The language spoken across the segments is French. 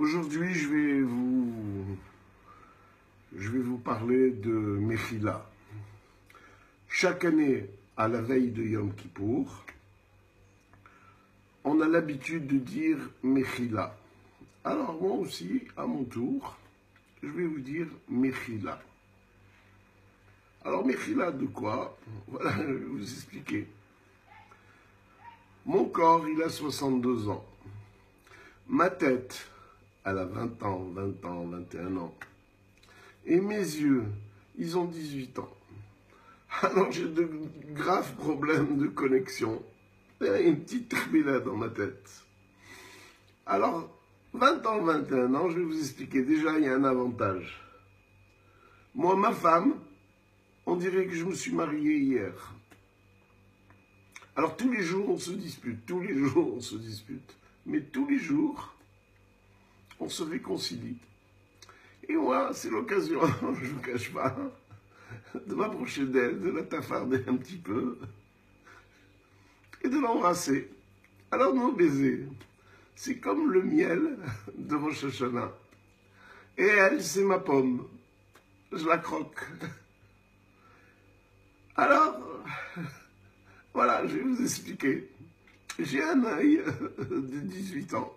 Aujourd'hui, je vais vous parler de Mechila. Chaque année, à la veille de Yom Kippour, on a l'habitude de dire Mechila. Alors moi aussi, à mon tour, je vais vous dire Mechila. Alors Mechila de quoi? Voilà, je vais vous expliquer. Mon corps, il a 62 ans. Ma tête, elle a 20 ans, 21 ans. Et mes yeux, ils ont 18 ans. Alors j'ai de graves problèmes de connexion. Il y a une petite tribilla dans ma tête. Alors, 20 ans, 21 ans, je vais vous expliquer. Déjà, il y a un avantage. Moi, ma femme, on dirait que je me suis marié hier. Alors tous les jours, on se dispute. Tous les jours, on se dispute. Mais tous les jours, on se réconcilie. Et moi, c'est l'occasion, je ne vous cache pas, de m'approcher d'elle, de la tafarder un petit peu et de l'embrasser. Alors nos baisers, c'est comme le miel de Rosh Hashanah. Et elle, c'est ma pomme. Je la croque. Alors, voilà, je vais vous expliquer. J'ai un œil de 18 ans.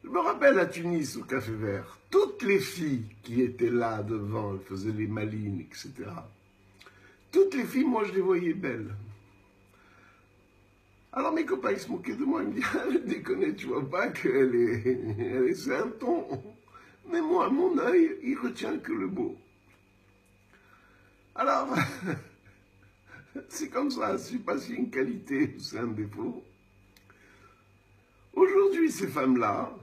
Je me rappelle à Tunis, au Café Vert, toutes les filles qui étaient là devant, elles faisaient les malines, etc. Toutes les filles, moi, je les voyais belles. Alors mes copains, ils se moquaient de moi, ils me disaient, déconne, tu vois pas qu'elle c'est un ton. Mais moi, mon œil, il retient que le beau. Alors, c'est comme ça, je ne sais pas si c'est une qualité ou c'est un défaut. Aujourd'hui, ces femmes-là,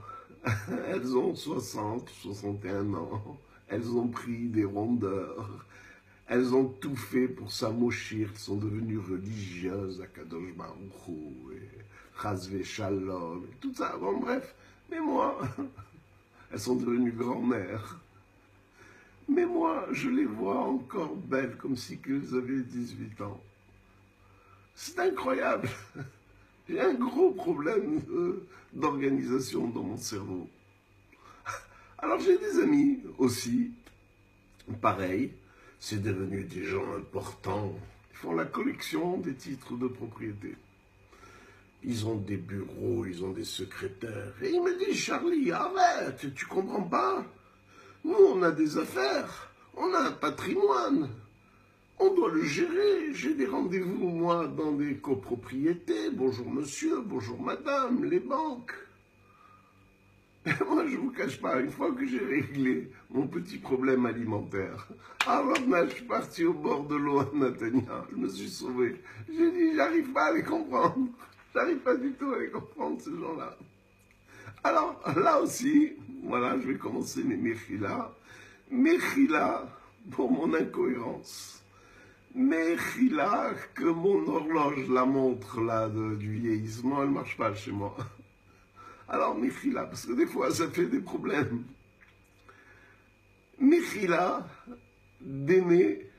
elles ont 60, 61 ans, elles ont pris des rondeurs, elles ont tout fait pour s'amochir, elles sont devenues religieuses, à Kadosh Baruch Hu, et Chazve Shalom, et tout ça, bon bref. Mais moi, elles sont devenues grand-mères. Mais moi, je les vois encore belles, comme si elles avaient 18 ans. C'est incroyable. J'ai un gros problème d'organisation dans mon cerveau. Alors j'ai des amis aussi, pareil, c'est devenu des gens importants. Ils font la collection des titres de propriété. Ils ont des bureaux, ils ont des secrétaires. Et ils me disent, Charlie, arrête, tu comprends pas? Nous, on a des affaires, on a un patrimoine. On doit le gérer. J'ai des rendez-vous, moi, dans des copropriétés. Bonjour monsieur, bonjour madame, les banques. Et moi, je ne vous cache pas, une fois que j'ai réglé mon petit problème alimentaire, alors là, je suis parti au bord de l'eau à Natania. Je me suis sauvé. J'ai dit, j'arrive pas à les comprendre. J'arrive pas du tout à les comprendre, ces gens-là. Alors, là aussi, voilà, je vais commencer mes Mechila. Mechila pour mon incohérence. Mechila, que mon horloge, la montre là du vieillissement, elle ne marche pas chez moi. Alors Mechila, parce que des fois ça fait des problèmes. Mechila, d'aimer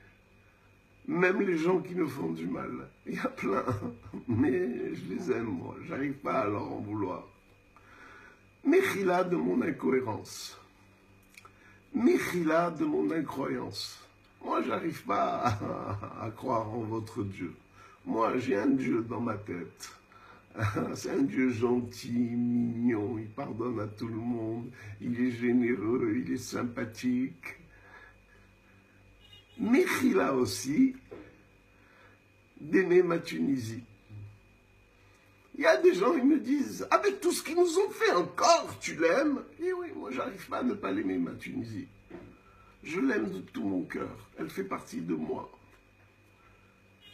même les gens qui me font du mal. Il y a plein, mais je les aime moi, j'arrive pas à leur en vouloir. Mechila de mon incohérence. Mechila de mon incroyance. Moi, j'arrive pas à croire en votre Dieu. Moi, j'ai un Dieu dans ma tête. C'est un Dieu gentil, mignon, il pardonne à tout le monde, il est généreux, il est sympathique. Mechila aussi, d'aimer ma Tunisie. Il y a des gens, ils me disent, avec tout ce qu'ils nous ont fait encore, tu l'aimes? Et oui, moi, j'arrive pas à ne pas l'aimer, ma Tunisie. Je l'aime de tout mon cœur. Elle fait partie de moi.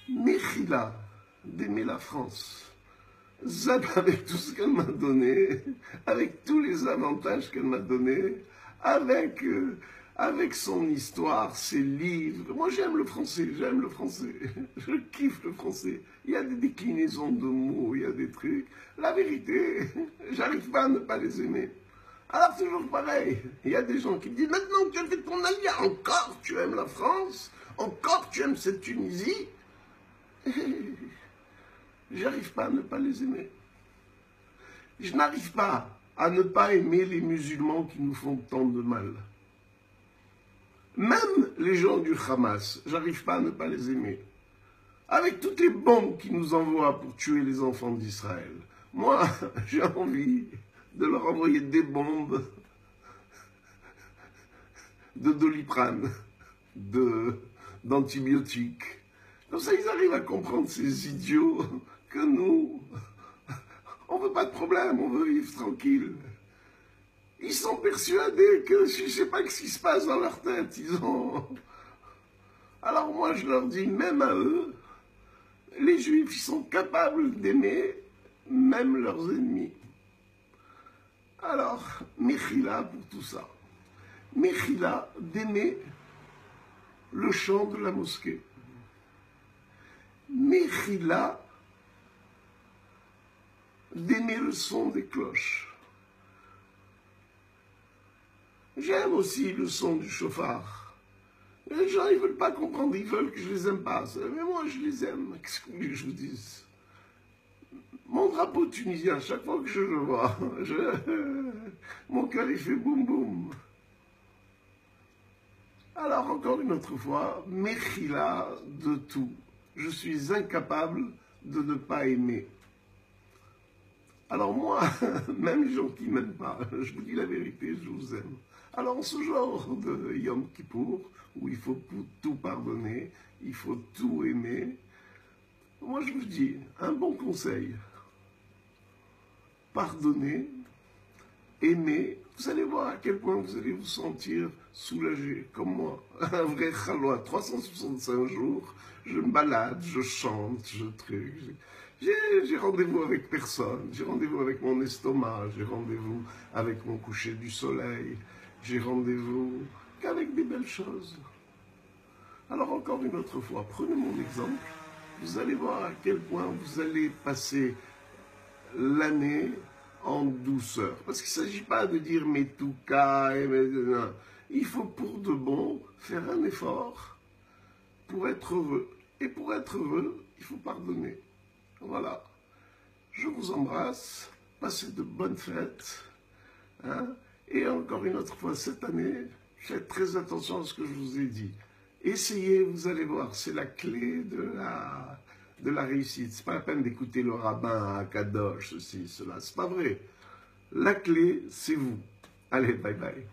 Mechila, d'aimer la France. Zab, avec tout ce qu'elle m'a donné, avec tous les avantages qu'elle m'a donnés, avec son histoire, ses livres. Moi, j'aime le français, j'aime le français. Je kiffe le français. Il y a des déclinaisons de mots, il y a des trucs. La vérité, j'arrive pas à ne pas les aimer. Alors, toujours pareil, il y a des gens qui me disent, maintenant que tu as fait ton alia, encore tu aimes la France, encore tu aimes cette Tunisie. J'arrive pas à ne pas les aimer. Je n'arrive pas à ne pas aimer les musulmans qui nous font tant de mal. Même les gens du Hamas, j'arrive pas à ne pas les aimer. Avec toutes les bombes qu'ils nous envoient pour tuer les enfants d'Israël, moi, j'ai envie de leur envoyer des bombes de Doliprane, d'antibiotiques. Comme ça, ils arrivent à comprendre, ces idiots, que nous, on veut pas de problème, on veut vivre tranquille. Ils sont persuadés que je ne sais pas ce qui se passe dans leur tête. Alors moi, je leur dis, même à eux, les Juifs, ils sont capables d'aimer même leurs ennemis. Alors, Mechila pour tout ça. Mechila d'aimer le chant de la mosquée. Mechila d'aimer le son des cloches. J'aime aussi le son du chauffard. Les gens, ils ne veulent pas comprendre, ils veulent que je les aime pas. Mais moi, je les aime. Qu'est-ce que vous voulez que je vous dise? Mon drapeau tunisien, chaque fois que je le vois, mon cœur, il fait boum boum. Alors, encore une autre fois, Mechila de tout. Je suis incapable de ne pas aimer. Alors moi, même les gens qui ne m'aiment pas, je vous dis la vérité, je vous aime. Alors en ce genre de Yom Kippour, où il faut tout pardonner, il faut tout aimer, moi je vous dis, un bon conseil, pardonnez, aimez, vous allez voir à quel point vous allez vous sentir soulagé, comme moi. Un vrai chalois, 365 jours, je me balade, je chante, je truc. J'ai rendez-vous avec personne, j'ai rendez-vous avec mon estomac, j'ai rendez-vous avec mon coucher du soleil, j'ai rendez-vous qu'avec des belles choses. Alors encore une autre fois, prenez mon exemple, vous allez voir à quel point vous allez passer l'année en douceur. Parce qu'il ne s'agit pas de dire mais tout cas, il faut pour de bon faire un effort pour être heureux. Et pour être heureux, il faut pardonner. Voilà. Je vous embrasse, passez de bonnes fêtes. Hein? Et encore une autre fois, cette année, faites très attention à ce que je vous ai dit. Essayez, vous allez voir, c'est la clé de la réussite. C'est pas la peine d'écouter le rabbin à Kadosh, ceci, cela. C'est pas vrai. La clé, c'est vous. Allez, bye bye.